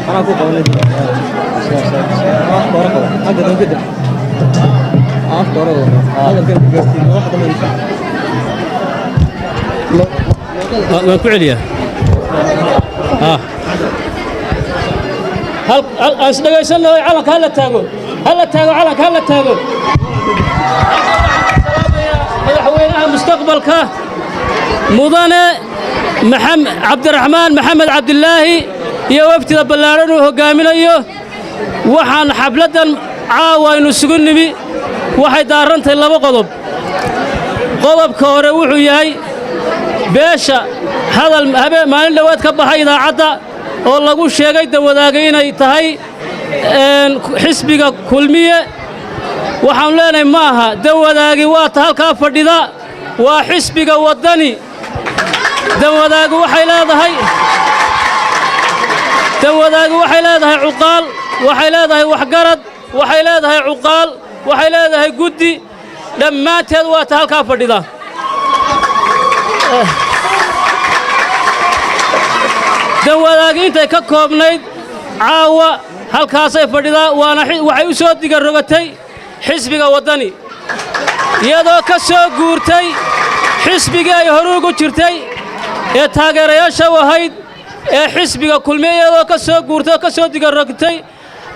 أنا أقول قولي أفضل هذا كده أفضل هذا كده بس واحد ما ينفع ما كعليا هل أصدقائي له على هلا تاجو على تاجو مدحوينها مستقبلك مدن عبد الرحمن محمد عبد الله iyo waftiga ballaaran uu hogaaminayo waxaan xafladan caawaynu isugu nimi waxay daarantay laba qodob qodobka hore wuxuu yahay beesha hadal maalin dhawaad ka baxay idaacadda oo lagu sheegay dawadaagay inay tahay xisbiga kulmiye waxaan leenahay ma aha dawadaagi waa ta halka fadhida waa xisbiga wadani dawadaagi waxay leedahay dawadaagi waxay leedahay cuqaal waxay leedahay waxgarad waxay leedahay cuqaal waxay leedahay guddi dhammaanteed waa ta halka fadhida dawadaagi intay ka koobnayd caawa halkaasay fadhidaa waana waxay u soo diga rogatay xisbiga wadani iyadoo ka soo guurtay xisbigii ay hore ugu jirtay ee taageerayaasha u ahayd ee xisbiga kulmiye iyadoo ka soo guurtay oo ka soo diga rogtay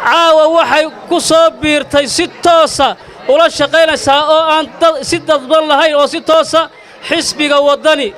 caawa waxay ku soo biirtay si toosa ula shaqaynaysaa oo aan si dadban lahayn oo si toosa xisbiga wadani